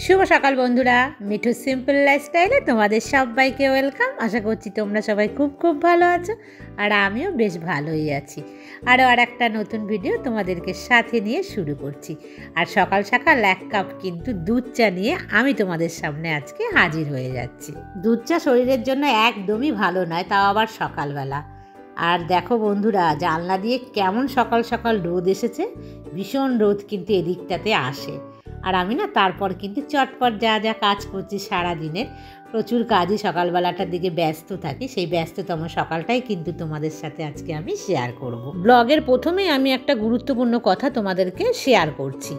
শুভ সকাল বন্ধুরা, মিঠু সিম্পল লাইফস্টাইলে তোমাদের সবাইকে ওয়েলকাম। আশা করছি তোমরা সবাই খুব খুব ভালো আছো, আর আমিও বেশ ভালোই আছি। আর একটা নতুন ভিডিও তোমাদেরকে সাথে নিয়ে শুরু করছি। আর সকাল সকাল এক কাপ কিন্তু দুধ চা নিয়ে আমি তোমাদের সামনে আজকে হাজির হয়ে যাচ্ছি। দুধ চা শরীরের জন্য একদমই ভালো নয়, তাও আবার সকালবেলা। আর দেখো বন্ধুরা, জানলা দিয়ে কেমন সকাল সকাল রোদ এসেছে। ভীষণ রোদ কিন্তু এদিকটাতে আসে। আর আমি না তারপর কিন্তু চটপট যা যা কাজ করছি সারাদিনের, প্রচুর কাজই সকালবেলাটার দিকে ব্যস্ত থাকি। সেই ব্যস্ততম সকালটাই কিন্তু তোমাদের সাথে আজকে আমি শেয়ার করব। ব্লগের প্রথমেই আমি একটা গুরুত্বপূর্ণ কথা তোমাদেরকে শেয়ার করছি।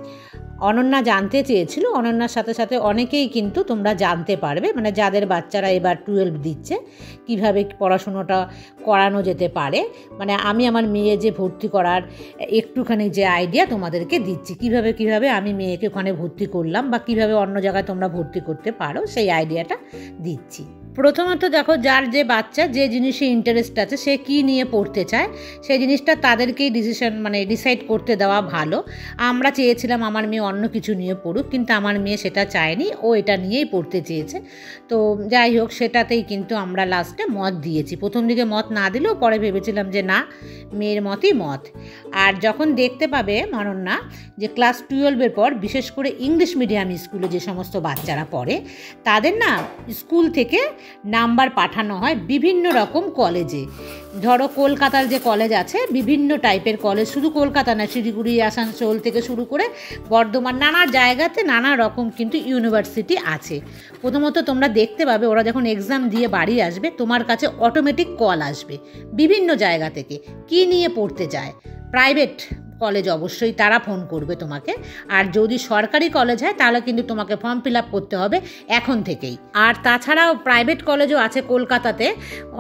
অনন্যা জানতে চেয়েছিল, অনন্যার সাথে সাথে অনেকেই কিন্তু তোমরা জানতে পারবে, মানে যাদের বাচ্চারা এবার 12 দিচ্ছে, কিভাবে পড়াশুনোটা করানো যেতে পারে। মানে আমি আমার মেয়ে যে ভর্তি করার একটুখানি যে আইডিয়া তোমাদেরকে দিচ্ছি, কিভাবে আমি মেয়েকে ওখানে ভর্তি করলাম বা কিভাবে অন্য জায়গায় তোমরা ভর্তি করতে পারো, সেই আইডিয়াটা দিচ্ছি। প্রথমত দেখো, যার যে বাচ্চা যে জিনিসে ইন্টারেস্ট আছে, সে কি নিয়ে পড়তে চায়, সেই জিনিসটা তাদেরকেই ডিসাইড করতে দেওয়া ভালো। আমরা চেয়েছিলাম আমার মেয়ে অন্য কিছু নিয়ে পড়ুক, কিন্তু আমার মেয়ে সেটা চায়নি, ও এটা নিয়েই পড়তে চেয়েছে। তো যাই হোক, সেটাতেই কিন্তু আমরা লাস্টে মত দিয়েছি। প্রথম দিকে মত না দিলেও পরে ভেবেছিলাম যে না, মেয়ের মতই মত। আর যখন দেখতে পাবে অনন্যা যে ক্লাস 12-এর পর বিশেষ করে ইংলিশ মিডিয়াম স্কুলে যে সমস্ত বাচ্চারা পড়ে, তাদের না স্কুল থেকে নাম্বার পাঠানো হয় বিভিন্ন রকম কলেজে। ধরো কলকাতার যে কলেজ আছে, বিভিন্ন টাইপের কলেজ, শুধু কলকাতা না, শিলিগুড়ি, আসানসোল থেকে শুরু করে বর্ধমান, নানা জায়গাতে নানা রকম কিন্তু ইউনিভার্সিটি আছে। প্রথমত তোমরা দেখতে পাবে ওরা যখন এক্সাম দিয়ে বাড়ি আসবে, তোমার কাছে অটোমেটিক কল আসবে বিভিন্ন জায়গা থেকে, কি নিয়ে পড়তে চায়। প্রাইভেট কলেজ অবশ্যই তারা ফোন করবে তোমাকে, আর যদি সরকারি কলেজ হয় তাহলে কিন্তু তোমাকে ফর্ম ফিল আপ করতে হবে এখন থেকেই। আর তাছাড়াও প্রাইভেট কলেজও আছে কলকাতাতে,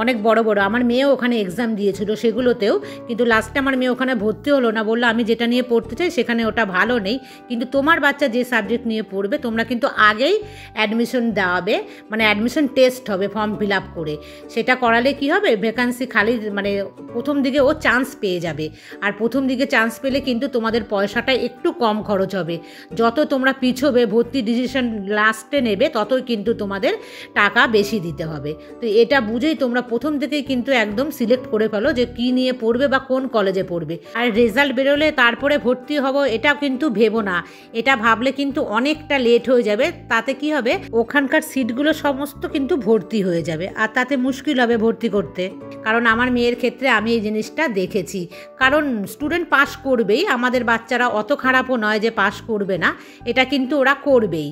অনেক বড় বড়। আমার মেয়েও ওখানে এক্সাম দিয়েছিল সেগুলোতেও, কিন্তু লাস্টে আমার মেয়ে ওখানে ভর্তি হলো না, বললো আমি যেটা নিয়ে পড়তে চাই সেখানে ওটা ভালো নেই। কিন্তু তোমার বাচ্চা যে সাবজেক্ট নিয়ে পড়বে, তোমরা কিন্তু আগেই অ্যাডমিশন দেওয়াবে, মানে অ্যাডমিশন টেস্ট হবে ফর্ম ফিল আপ করে। সেটা করালে কি হবে, ভ্যাকান্সি খালি, মানে প্রথম দিকে ও চান্স পেয়ে যাবে। আর প্রথম দিকে চান্স পেলে কিন্তু তোমাদের পয়সাটা একটু কম খরচ হবে। যত তোমরা পিছোবে, ভর্তি ডিসিশন লাস্টে নেবে, ততই কিন্তু তোমাদের টাকা বেশি দিতে হবে। তো এটা বুঝেই তোমরা প্রথম থেকেই কিন্তু একদম সিলেক্ট করে ফেলো যে কি নিয়ে পড়বে বা কোন কলেজে পড়বে। আর রেজাল্ট বেরোলে তারপরে ভর্তি হব, এটা কিন্তু ভেবো না। এটা ভাবলে কিন্তু অনেকটা লেট হয়ে যাবে। তাতে কি হবে, ওখানকার সিটগুলো সমস্ত কিন্তু ভর্তি হয়ে যাবে, আর তাতে মুশকিল হবে ভর্তি করতে। কারণ আমার মেয়ের ক্ষেত্রে আমি এই জিনিসটা দেখেছি। কারণ স্টুডেন্ট পাস করবেই, আমাদের বাচ্চারা অত খারাপও নয় যে পাস করবে না, এটা কিন্তু ওরা করবেই।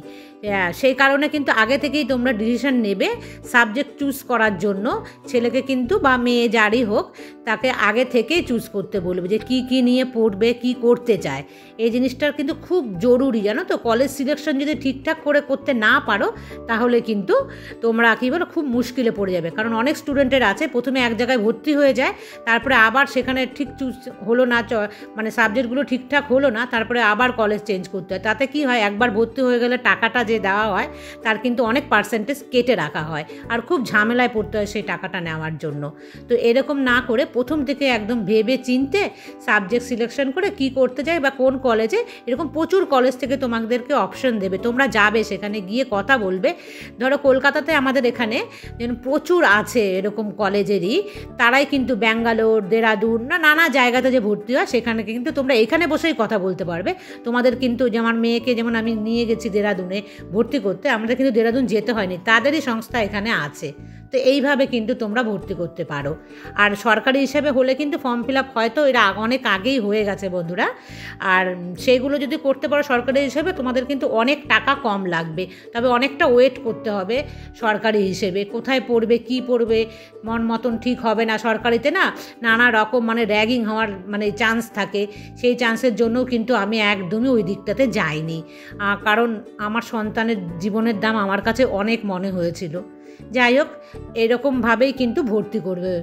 সেই কারণে কিন্তু আগে থেকেই তোমরা ডিসিশন নেবে সাবজেক্ট চুজ করার জন্য। ছেলেকে কিন্তু বা মেয়ে যারই হোক, তাকে আগে থেকেই চুজ করতে বলবে যে কি নিয়ে পড়বে, কি করতে চায়। এই জিনিসটার কিন্তু খুব জরুরি, জানো তো। কলেজ সিলেকশন যদি ঠিকঠাক করে করতে না পারো, তাহলে কিন্তু তোমরা কী বলো, খুব মুশকিলে পড়ে যাবে। কারণ অনেক স্টুডেন্টের আছে, প্রথমে এক জায়গায় ভর্তি হয়ে যায়, তারপরে আবার সেখানে ঠিক চুজ হলো না, মানে সাবজেক্টগুলো ঠিকঠাক হলো না, তারপরে আবার কলেজ চেঞ্জ করতে হয়। তাতে কি হয়, একবার ভর্তি হয়ে গেলে টাকাটা যে দেওয়া হয় তার কিন্তু অনেক পার্সেন্টেজ কেটে রাখা হয়, আর খুব ঝামেলায় পড়তে হয় সেই টাকাটা নেওয়ার জন্য। তো এরকম না করে প্রথম থেকে একদম ভেবে চিনতে সাবজেক্ট সিলেকশন করে কি করতে চাই বা কোন কলেজে, এরকম প্রচুর কলেজ থেকে তোমাদেরকে অপশন দেবে। তোমরা যাবে, সেখানে গিয়ে কথা বলবে। ধরো কলকাতাতে আমাদের এখানে প্রচুর আছে এরকম কলেজেরই, তারাই কিন্তু ব্যাঙ্গালোর, দেরাদুন, নানা জায়গাতে যে ভর্তি হয়, সেখানে কিন্তু তোমরা এখানে বসেই কথা বলতে পারবে। তোমাদের কিন্তু যেমন মেয়েকে যেমন আমি নিয়ে গেছি দেরাদুনে ভর্তি করতে, আমাদের কিন্তু দেরাদুন যেতে হয়নি, তাদেরই সংস্থা এখানে আছে। তো এইভাবে কিন্তু তোমরা ভর্তি করতে পারো। আর সরকারি হিসেবে হলে কিন্তু ফর্ম ফিল আপ হয়তো এরা অনেক আগেই হয়ে গেছে বন্ধুরা। আর সেইগুলো যদি করতে পারো সরকারি হিসেবে, তোমাদের কিন্তু অনেক টাকা কম লাগবে। তবে অনেকটা ওয়েট করতে হবে সরকারি হিসেবে। কোথায় পড়বে, কি পড়বে, মন মতন ঠিক হবে না। সরকারিতে না নানা রকম মানে র্যাগিং হওয়ার মানে চান্স থাকে। সেই চান্সের জন্যও কিন্তু আমি একদমই ওই দিকটাতে যাইনি, কারণ আমার সন্তানের জীবনের দাম আমার কাছে অনেক মনে হয়েছিল। যাই হোক, এরকমভাবেই কিন্তু ভর্তি করবে।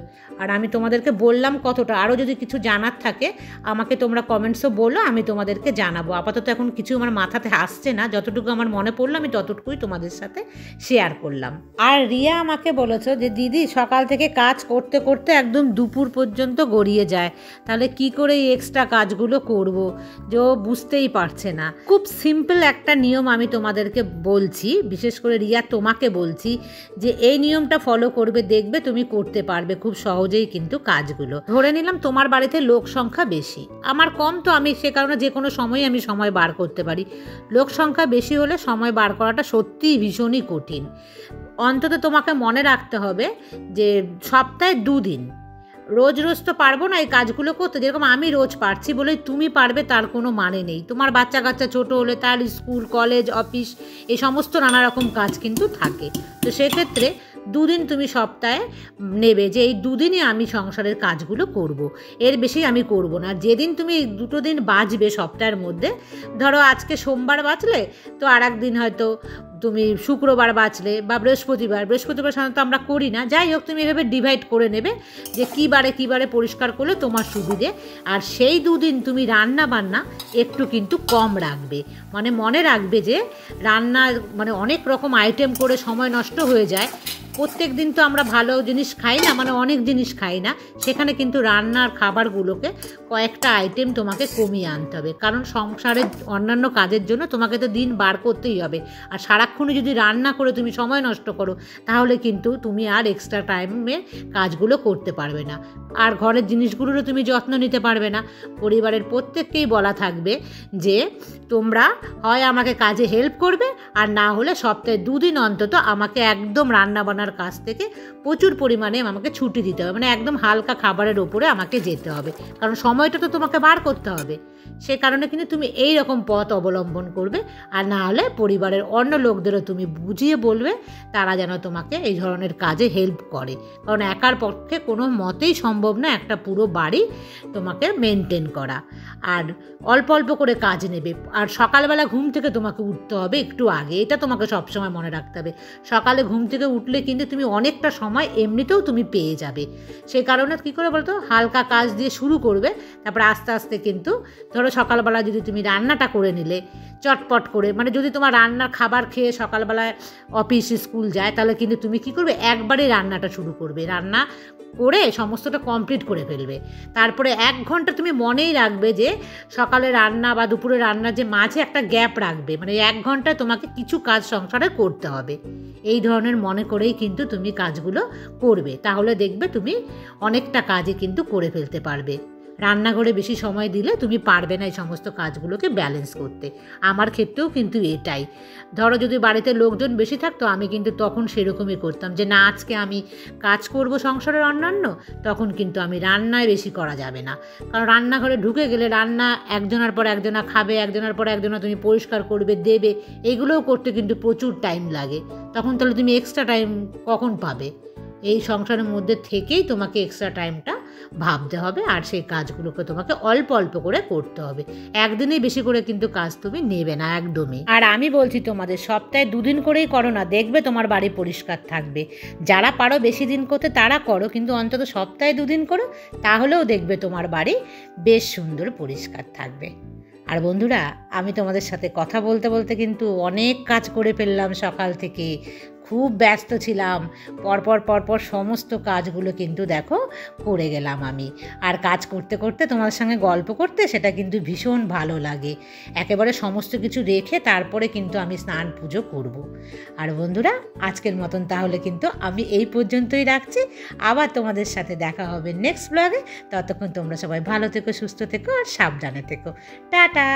আর আমি তোমাদেরকে বললাম কতটা, আরও যদি কিছু জানার থাকে আমাকে তোমরা কমেন্টসও বলো, আমি তোমাদেরকে জানাবো। আপাতত এখন কিছু আমার মাথাতে আসছে না, যতটুকু আমার মনে পড়লো আমি ততটুকুই তোমাদের সাথে শেয়ার করলাম। আর রিয়া আমাকে বলেছো যে দিদি সকাল থেকে কাজ করতে করতে একদম দুপুর পর্যন্ত গড়িয়ে যায়, তাহলে কি করে এই এক্সট্রা কাজগুলো করব, যে ও বুঝতেই পারছে না। খুব সিম্পল একটা নিয়ম আমি তোমাদেরকে বলছি, বিশেষ করে রিয়া তোমাকে বলছি যে এই নিয়মটা ফলো করবে, দেখবে তুমি করতে পারবে খুব সহজেই কিন্তু কাজগুলো। ধরে নিলাম তোমার বাড়িতে লোক সংখ্যা বেশি, আমার কম, তো আমি সে কারণে যে কোনো সময় আমি সময় বার করতে পারি। লোক সংখ্যা বেশি হলে সময় বার করাটা সত্যিই ভীষণই কঠিন। অন্তত তোমাকে মনে রাখতে হবে যে সপ্তাহে 2 দিন, রোজ রোজ তো পারবো না এই কাজগুলো করতে। যেরকম আমি রোজ পারছি বলেই তুমি পারবে তার কোনো মানে নেই। তোমার বাচ্চা কাচ্চা ছোটো হলে তার স্কুল, কলেজ, অফিস এই সমস্ত নানা রকম কাজ কিন্তু থাকে। তো সেক্ষেত্রে 2 দিন তুমি সপ্তাহে নেবে যে এই 2 দিনই আমি সংসারের কাজগুলো করব, এর বেশি আমি করব না। যেদিন তুমি 2টো দিন বাঁচবে সপ্তাহের মধ্যে, ধরো আজকে সোমবার বাঁচলে, তো আর একদিন হয়তো তুমি শুক্রবার বাঁচলে বা বৃহস্পতিবার সাধারণত আমরা করি না। যাই হোক, তুমি এভাবে ডিভাইড করে নেবে যে কী বারে পরিষ্কার করলে তোমার সুবিধে। আর সেই 2 দিন তুমি রান্না বান্না একটু কিন্তু কম রাখবে, মানে মনে রাখবে যে রান্না মানে অনেক রকম আইটেম করে সময় নষ্ট হয়ে যায়। প্রত্যেক দিন তো আমরা ভালো জিনিস খাই না, মানে অনেক জিনিস খাই না, সেখানে কিন্তু রান্নার খাবারগুলোকে কয়েকটা আইটেম তোমাকে কমিয়ে আনতে হবে। কারণ সংসারের অন্যান্য কাজের জন্য তোমাকে তো দিন বার করতেই হবে। আর সারাক্ষণই যদি রান্না করে তুমি সময় নষ্ট করো, তাহলে কিন্তু তুমি আর এক্সট্রা টাইমে কাজগুলো করতে পারবে না, আর ঘরের জিনিসগুলোরও তুমি যত্ন নিতে পারবে না। পরিবারের প্রত্যেককেই বলা থাকবে যে তোমরা হয় আমাকে কাজে হেল্প করবে, আর না হলে সপ্তাহে 2 দিন অন্তত আমাকে একদম রান্নাবান্নার কাজ থেকে প্রচুর পরিমাণে আমাকে ছুটি দিতে হবে, মানে একদম হালকা খাবারের ওপরে আমাকে যেতে হবে, কারণ সময়টা তো তোমাকে বার করতে হবে। সে কারণে কিন্তু তুমি এই রকম পথ অবলম্বন করবে। আর না হলে পরিবারের অন্য লোকদেরও তুমি বুঝিয়ে বলবে তারা যেন তোমাকে এই ধরনের কাজে হেল্প করে, কারণ একার পক্ষে কোনো মতেই সম্ভব না একটা পুরো বাড়ি তোমাকে মেনটেন করা। আর অল্প অল্প করে কাজ নেবে। আর সকালবেলা ঘুম থেকে তোমাকে উঠতে হবে একটু আগে, এটা তোমাকে সবসময় মনে রাখতে হবে। সকালে ঘুম থেকে উঠলে কিন্তু তুমি অনেকটা সময় এমনিতেও তুমি পেয়ে যাবে। সেই কারণে কী করে বলতো, হালকা কাজ দিয়ে শুরু করবে, তারপরে আস্তে আস্তে কিন্তু ধরো সকালবেলা যদি তুমি রান্নাটা করে নিলে চটপট করে, মানে যদি তোমার রান্নার খাবার খেয়ে সকালবেলায় অফিস স্কুল যায়, তাহলে কিন্তু তুমি কী করবে, একবারে রান্নাটা শুরু করবে, রান্না করে সমস্তটা কমপ্লিট করে ফেলবে। তারপরে 1 ঘন্টা তুমি মনেই রাখবে যে সকালে রান্না বা দুপুরে রান্নার যে মাঝে একটা গ্যাপ রাখবে, মানে 1 ঘন্টায় তোমাকে কিছু কাজ সংসারে করতে হবে। এই ধরনের মনে করেই কিন্তু তুমি কাজগুলো করবে, তাহলে দেখবে তুমি অনেকটা কাজই কিন্তু করে ফেলতে পারবে। রান্নাঘরে বেশি সময় দিলে তুমি পারবে না এই সমস্ত কাজগুলোকে ব্যালেন্স করতে। আমার ক্ষেত্রেও কিন্তু এটাই। ধরো যদি বাড়িতে লোকজন বেশি থাকতো, আমি কিন্তু তখন সেরকমই করতাম যে না, আজকে আমি কাজ করব সংসারের অন্যান্য, তখন কিন্তু আমি রান্নায় বেশি করা যাবে না। কারণ রান্নাঘরে ঢুকে গেলে রান্না একজনের পর একজনা খাবে, একজনের পর একজনা তুমি পরিষ্কার করবে, দেবে, এগুলোও করতে কিন্তু প্রচুর টাইম লাগে। তখন তাহলে তুমি এক্সট্রা টাইম কখন পাবে? এই সংসারের মধ্যে থেকেই তোমাকে এক্সট্রা টাইমটা ভাবতে হবে, আর সেই কাজগুলোকে তোমাকে অল্প অল্প করে করতে হবে। একদিনেই বেশি করে কিন্তু কাজ তুমি নেবে না একদমই। আর আমি বলছি তোমাদের সপ্তাহে 2 দিন করেই করো না, দেখবে তোমার বাড়ি পরিষ্কার থাকবে। যারা পারো বেশি দিন করতে তারা করো, কিন্তু অন্তত সপ্তাহে 2 দিন করো, তাহলেও দেখবে তোমার বাড়ি বেশ সুন্দর পরিষ্কার থাকবে। আর বন্ধুরা, আমি তোমাদের সাথে কথা বলতে বলতে কিন্তু অনেক কাজ করে ফেললাম সকাল থেকে। খুব ব্যস্ত ছিলাম, পরপর সমস্ত কাজগুলো কিন্তু দেখো করে গেলাম আমি। আর কাজ করতে করতে তোমাদের সঙ্গে গল্প করতে সেটা কিন্তু ভীষণ ভালো লাগে। একেবারে সমস্ত কিছু রেখে তারপরে কিন্তু আমি স্নান পুজো করব। আর বন্ধুরা, আজকের মতন তাহলে কিন্তু আমি এই পর্যন্তই রাখছি। আবার তোমাদের সাথে দেখা হবে নেক্সট ব্লগে। ততক্ষণ তোমরা সবাই ভালো থেকো, সুস্থ থেকো আর সাবধানে থেকো। টাটা।